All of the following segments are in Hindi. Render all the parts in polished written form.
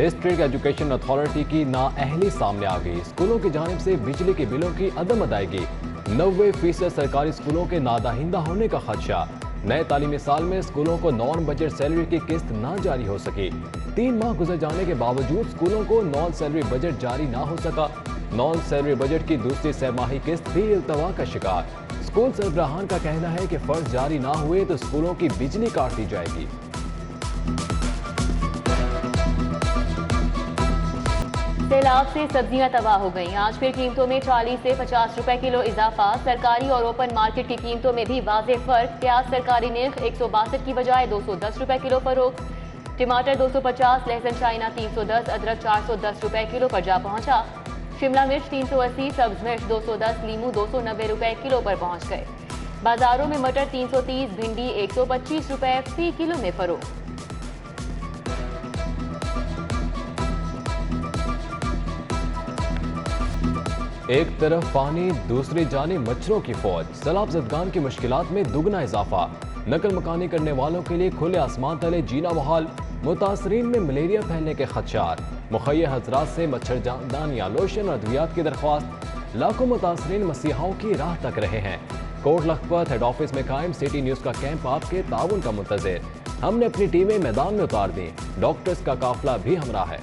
डिस्ट्रिक्ट एजुकेशन अथॉरिटी की नाअहली सामने आ गई। स्कूलों की जानिब से बिजली के बिलों की अदम अदायगी, 90% सरकारी स्कूलों के नादाहिंदा होने का खदशा। नए तालीमी साल में स्कूलों को नॉन बजट सैलरी की किस्त ना जारी हो सकी। 3 माह गुजर जाने के बावजूद स्कूलों को नॉन सैलरी बजट जारी ना हो सका। नॉन सैलरी बजट की दूसरी सहमाही किस्त भी इल्तवा का शिकार। स्कूल सरबराहान का कहना है कि फर्ज जारी ना हुए तो स्कूलों की बिजली काट दी जाएगी। सैलाब से सब्जियां तबाह हो गईं। आज फिर कीमतों में 40 से 50 रुपए किलो इजाफा। सरकारी और ओपन मार्केट की कीमतों में भी वाज़ेह फर्क। प्याज सरकारी निर्ख 162 की बजाय 210 रुपए किलो फरोख्त। टमाटर 250, लहसुन चाइना 310, अदरक 410 रुपए किलो पर जा पहुंचा। शिमला मिर्च 380, सब्ज मिर्च 210, लीमू 290 रुपए किलो पर पहुंच गए। बाजारों में मटर 330, भिंडी 125 रुपए फी किलो में फरोख्त। एक तरफ पानी, दूसरी जानिब मच्छरों की फौज। सैलाब ज़दगान की मुश्किलात में दुगना इजाफा। नकल मकानी करने वालों के लिए खुले आसमान तले जीना मुहाल। मुतासरीन में मलेरिया फैलने के खदशात। मुखैया हजरात से मच्छरदानियाँ, लोशन और अद्वियात की दरख्वास्त। लाखों मुतासरीन मसीहाओं की राह तक रहे हैं। कोट लखपत हेड ऑफिस में कायम सिटी न्यूज़ का कैंप आपके ताउन का मुंतज़िर। हमने अपनी टीमें मैदान में उतार दी। डॉक्टर्स का काफिला भी हमरा है।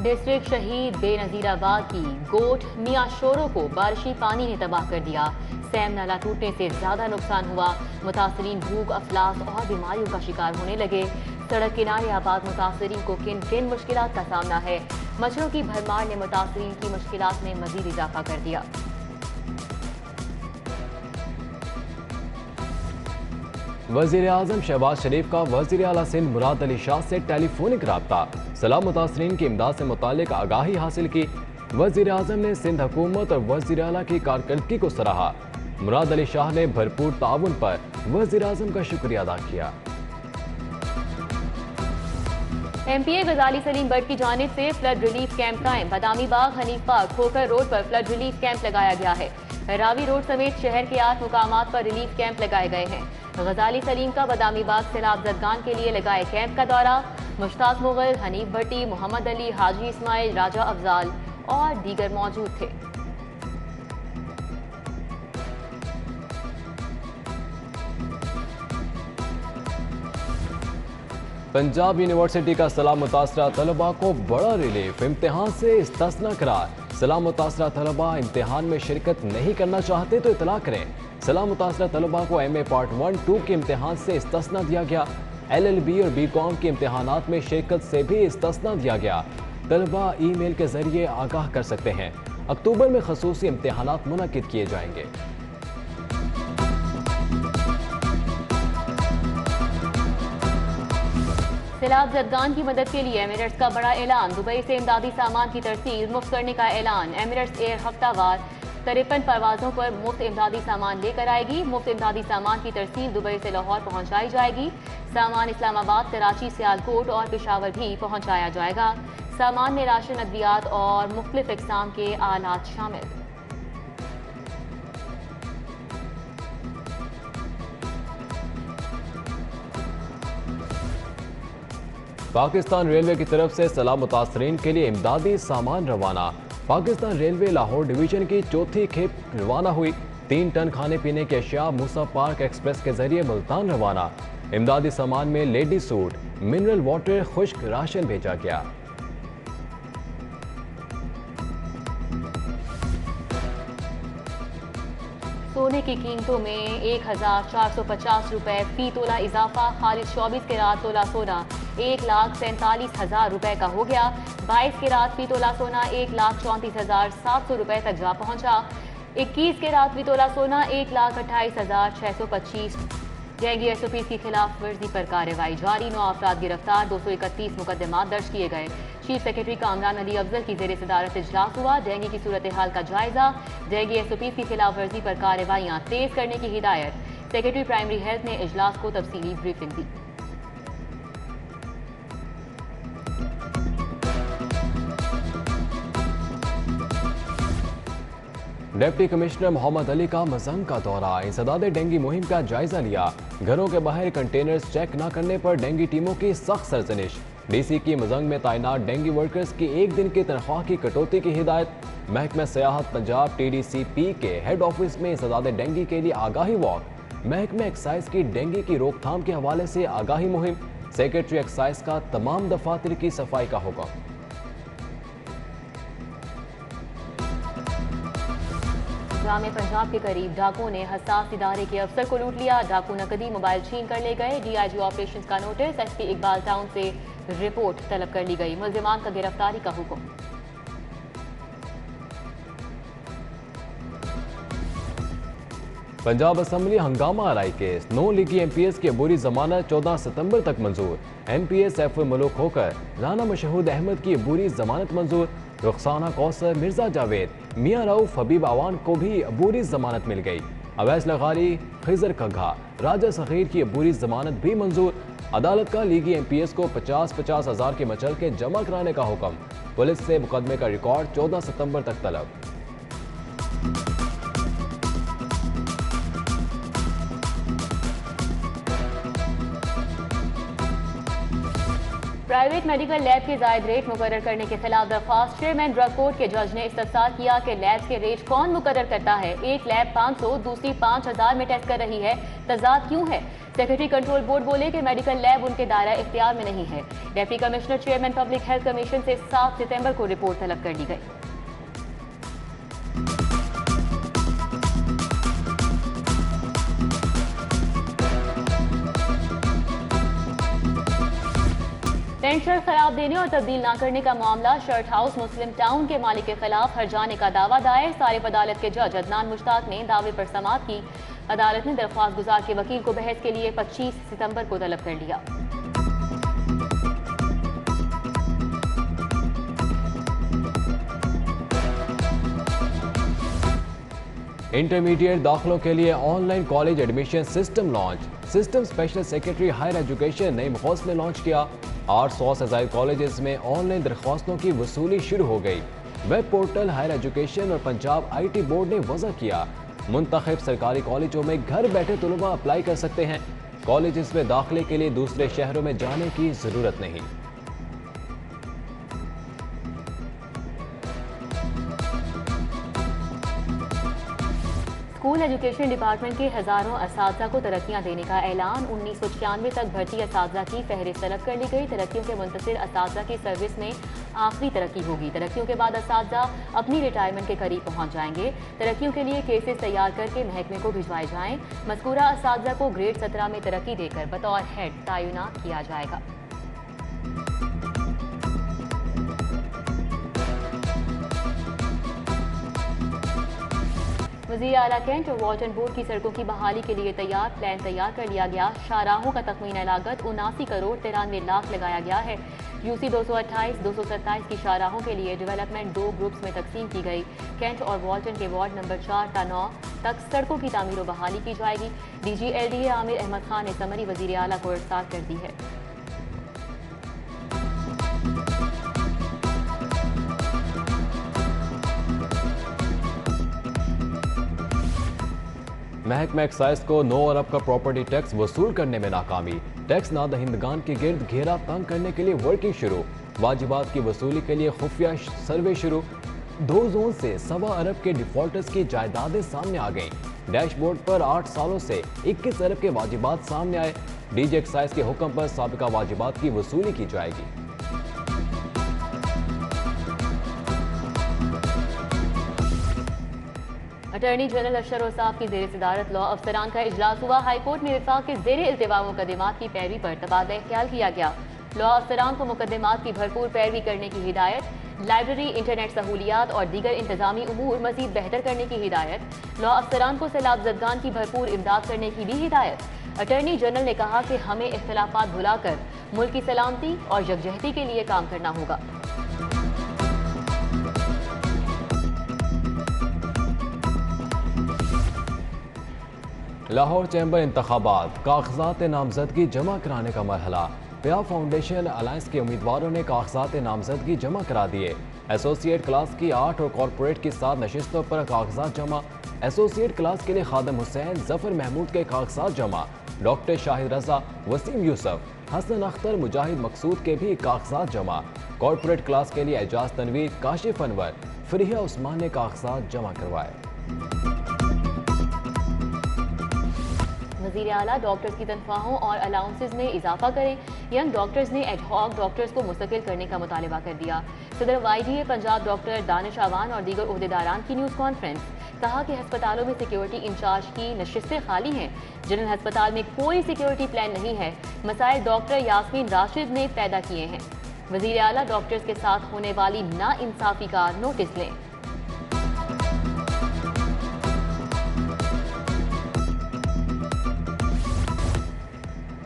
डिस्ट्रिक्ट शहीद बेनजीराबाद की गोट मियां शोरों को बारिशी पानी ने तबाह कर दिया। सैम नाला टूटने से ज्यादा नुकसान हुआ। मुतासरीन भूख, अफलास और बीमारियों का शिकार होने लगे। सड़क किनारे आबाद मुतासरीन को किन किन मुश्किलात का सामना है। मच्छरों की भरमार ने मुतासरीन की मुश्किलात में मजीद इजाफा कर दिया। वज़ीर आज़म शहबाज शरीफ का वज़ीर आला सिंध मुराद अली शाह से टेलीफोनिक राब्ता। सैलाब मुतासरीन की इमदाद से मुतालिक आगाही हासिल की। वज़ीर आज़म ने सिंध हुकूमत और वज़ीर आला की कारकर्दगी को सराहा। मुराद अली शाह ने भरपूर ताउन पर वज़ीर आज़म का शुक्रिया अदा किया। MPA गजाली सलीम बट की जानिब से फ्लड रिलीफ कैंप कायम। बादामी बाग, हनीफ बाग, खोकर रोड पर फ्लड रिलीफ कैंप लगाया गया है। रावी रोड समेत शहर के 8 मुकामात पर रिलीफ कैंप लगाए गए हैं। गजाली सलीम का बादामी बाग सैलाब ज़दगान के लिए लगाए कैंप का दौरा। मुश्ताक मुगल, हनीफ भट्टी, मोहम्मद अली, हाजी इस्माइल, राजा अफजाल और दीगर मौजूद थे। पंजाब यूनिवर्सिटी का सैलाब मुतासरा तलबा को बड़ा रिलीफ। इम्तिहान से इस्तिस्ना करार। सैलाब मुतासरा तलबा इम्तिहान में शिरकत नहीं करना चाहते तो इतला करें। सैलाब मुतासरा तलबा को MA पार्ट 1, 2 के इम्तिहान से इस्तिस्ना दिया गया। LLB और BCom के इम्तिहानात में शिरकत से भी इस्तिस्ना दिया गया। तलबा ईमेल के जरिए आगाह कर सकते हैं। अक्टूबर में खसूसी इम्तिहानात मुनक्किद किए जाएंगे। सैलाब ज़दगान की मदद के लिए एमिरेट्स का बड़ा ऐलान। दुबई से इमदादी सामान की तरसील मुफ्त करने का ऐलान। एमिरेट्स एयर हफ्तावार 53 परवाजों पर मुफ्त इमदादी सामान लेकर आएगी। मुफ्त इमदादी सामान की तरसील दुबई से लाहौर पहुंचाई जाएगी। सामान इस्लामाबाद, कराची, सियालकोट और पेशावर भी पहुंचाया जाएगा। सामान में राशन, अद्वियात और मुख्तलिफ इक़साम के आलात शामिल। पाकिस्तान रेलवे की तरफ से सैलाब मुतासरीन के लिए इमदादी सामान रवाना। पाकिस्तान रेलवे लाहौर डिवीजन की चौथी खेप रवाना हुई। 3 टन खाने पीने की अशिया मूसा पार्क एक्सप्रेस के जरिए मुल्तान रवाना। इमदादी सामान में लेडी सूट, मिनरल वाटर, खुश्क राशन भेजा गया। सोने की कीमतों में 1450 रुपए फी तोला इजाफा। खालिद 24 के रात तोला सोना 1,47,000 रुपए का हो गया। 22 के रात फी तोला सोना 1,34,700 रुपए तक जा पहुंचा। 21 के रात फी तोला सोना 1,28,625। जैंगी SOPs की खिलाफ वर्जी पर कार्रवाई जारी। 9 अफराद गिरफ्तार, 231 मुकदमात दर्ज किए गए। चीफ सेक्रेटरी कामरान अली अफजल की जेर सदारत इजलास हुआ। डेंगू की सूरत हाल का जायजा। डेंगू SOPs की खिलाफ वर्जी पर कार्रवाइयाँ तेज करने की हिदायत। सेक्रेटरी प्राइमरी हेल्थ ने इजलास को तफसीली ब्रीफिंग दी। डिप्टी कमिश्नर मोहम्मद अली का मजंग का दौरा, इंसदाद डेंगू मुहिम का जायजा लिया। घरों के बाहर कंटेनर्स चेक न करने पर डेंगू टीमों की सख्त सरजनिश। डीसी की मजंग में तैनात डेंगू वर्कर्स की एक दिन की तनख्वाह की कटौती की हिदायत। महकमा सियाहत पंजाब TDCP के हेड ऑफिस में इंसदाद डेंगू के लिए आगाही वॉक। महकमा एक्साइज की डेंगू की रोकथाम के हवाले से आगाही मुहिम। सेक्रेटरी एक्साइज का तमाम दफातर की सफाई का हुक्म। जामे पंजाब के करीब डाकुओं ने हसास इदारे के अफसर को लूट लिया। डाकू नकदी मोबाइल छीन कर ले गए। DIG ऑपरेशंस का नोटिस। SP इकबाल टाउन से रिपोर्ट तलब कर ली गई। मुल्जिमान का गिरफ्तारी का हुक्म। पंजाब असम्बली हंगामा आरई केस। 9 लीगी MPS की अबूरी जमानत 14 सितंबर तक मंजूर। MPS सैफुल मुल्क होकर राना मशहूद अहमद की अबूरी जमानत मंजूर। रुखसाना कौसर, मिर्जा जावेद, मियां रऊफ, हबीब आवान को भी अबूरी जमानत मिल गई। अवैस लगारी, खिजर कग्घा, राजा सखीर की अबूरी जमानत भी मंजूर। अदालत का लीगी MPS को 50-50 हज़ार के मचल के जमा कराने का हुक्म। पुलिस से मुकदमे का रिकॉर्ड 14 सितंबर तक तलब। प्राइवेट मेडिकल लैब के जायद रेट मुकर्रर करने के खिलाफ दरख्वास्त। चेयरमैन ड्रग कोर्ट के जज ने इस्तफसार किया कि लैब्स के रेट कौन मुकर्रर करता है। एक लैब 500, दूसरी 5000 में टेस्ट कर रही है, तजाद क्यों है। सेक्रेटरी कंट्रोल बोर्ड बोले कि मेडिकल लैब उनके दायरा इख्तियार में नहीं है। Deputy commissioner chairman public health commission से 7 सितंबर को रिपोर्ट तलब कर ली गई। टेंट शर्ट खराब देने और तब्दील न करने का मामला। शर्ट हाउस मुस्लिम टाउन के मालिक के खिलाफ हर्जाने का दावा दायर। सारिफ अदालत के जज अदनान मुश्ताक ने दावे पर समाअत की। अदालत ने दरख्वास्त गुजार के वकील को बहस के लिए 25 सितंबर को तलब कर लिया। इंटरमीडिएट दाखिलों के लिए online college admission system launch. System special secretary higher education Naeem Ghaus ने लॉन्च किया। 800 से ज्यादा कॉलेजेस में ऑनलाइन दरख्वास्तों की वसूली शुरू हो गई। वेब पोर्टल हायर एजुकेशन और पंजाब IT बोर्ड ने वज़ा किया। मुंतखब सरकारी कॉलेजों में घर बैठे तलबा अप्लाई कर सकते हैं। कॉलेजेस में दाखिले के लिए दूसरे शहरों में जाने की जरूरत नहीं। स्कूल एजुकेशन डिपार्टमेंट के हजारों असातिज़ा को तरक्कियां देने का ऐलान। 1996 तक भर्ती असातिज़ा की फहरिस्त तलब कर ली गई। तरक्कियों के मुंतसिर असातिज़ा की सर्विस में आखिरी तरक्की होगी। तरक्कियों के बाद असातिज़ा अपनी रिटायरमेंट के करीब पहुंच जाएंगे। तरक्कियों के लिए केसेस तैयार करके महकमे को भिजवाए जाएं। मज़कूरा असातिज़ा को ग्रेड 17 में तरक्की देकर बतौर हेड तैनात किया जाएगा। वज़ीर आला कैंट और वाटन बोर्ड की सड़कों की बहाली के लिए प्लान तैयार कर लिया गया। शाहराहों का तखमीना लागत 79 करोड़ 93 लाख लगाया गया है। UC 228, 227 की शाहराहों के लिए डेवलपमेंट 2 ग्रुप्स में तकसीम की गई। कैंट और वाटन के वार्ड नंबर 4 ता 9 तक सड़कों की तामीर व बहाली की जाएगी। DG LDA आमिर अहमद खान ने समरी वज़ीर आला को इरसाल कर दी है। महकमा एक्साइज को 9 अरब का प्रॉपर्टी टैक्स वसूल करने में नाकामी। टैक्स नादहिंदगान के गिर्द घेरा तंग करने के लिए वर्किंग शुरू। वाजिबात की वसूली के लिए खुफिया सर्वे शुरू। 2 जोन से 1.25 अरब के डिफॉल्टर्स की जायदादें सामने आ गईं। डैशबोर्ड पर 8 सालों से 21 अरब के वाजिबात सामने आए। DG एक्साइज के हुक्म पर साबिका वाजिबात की वसूली की जाएगी। अटॉर्नी जनरल अशर औसाफ की जेर सदारत लॉ अफसरान का इजलास हुआ। हाईकोर्ट में विफाक के जेर इल्तिवा मुकदमात की पैरवी पर तबादला इख्तियार किया गया। लॉ अफसरान को मुकदमात की भरपूर पैरवी करने की हिदायत। लाइब्रेरी, इंटरनेट सहूलियात और दीगर इंतजामी उमूर मजीद बेहतर करने की हिदायत। लॉ अफसरान को सैलाब ज़दगान की भरपूर इमदाद करने की भी हिदायत। अटॉर्नी जनरल ने कहा कि हमें इख्तलाफात भुलाकर मुल्क की सलामती और यकजहती के लिए काम करना होगा। लाहौर चैम्बर इंतखाबात, कागजात नामजदगी जमा कराने का मरहला। पिया फाउंडेशन अलायंस के उम्मीदवारों ने कागजात नामजदगी जमा करा दिए। एसोसिएट क्लास की 8 और कॉरपोरेट की 7 नशिस्तों पर कागजात जमा। एसोसिएट क्लास के लिए खादम हुसैन, जफर महमूद के कागजात जमा। डॉक्टर शाहिद रजा, वसीम यूसुफ, हसन अख्तर, मुजाहिद मकसूद के भी कागजात जमा। कॉरपोरेट क्लास के लिए एजाज तनवीर, काशिफ अनवर, फरीहा उस्मान ने कागजात जमा करवाए। वज़ीर आला डॉक्टर्स की तनख्वाहों और अलाउंसेज में इजाफा करें। यंग डॉक्टर्स ने एडहॉक डॉक्टर्स को मुस्तकिल करने का मुतालबा कर दिया। सदर YDA पंजाब डॉक्टर दानिश अवान और दीगर ओहदेदारान की न्यूज़ कॉन्फ्रेंस। कहा कि हस्पतालों में सिक्योरिटी इंचार्ज की नशिस्तें खाली हैं। जनरल हस्पताल में कोई सिक्योरिटी प्लान नहीं है। मसाइल डॉक्टर यास्मीन राशिद ने पैदा किए हैं। वज़ीर आला डॉक्टर्स के साथ होने वाली नाइंसाफी का नोटिस लें।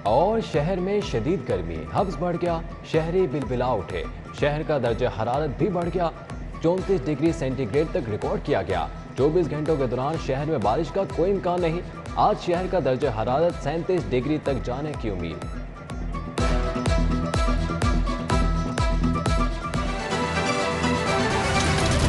और शहर में शदीद गर्मी, हब्स बढ़ गया, शहरी बिलबिला उठे। शहर का दर्जा हरारत भी बढ़ गया, 34 डिग्री सेंटीग्रेड तक रिकॉर्ड किया गया। 24 घंटों के दौरान शहर में बारिश का कोई इम्कान नहीं। आज शहर का दर्जा हरारत 37 डिग्री तक जाने की उम्मीद।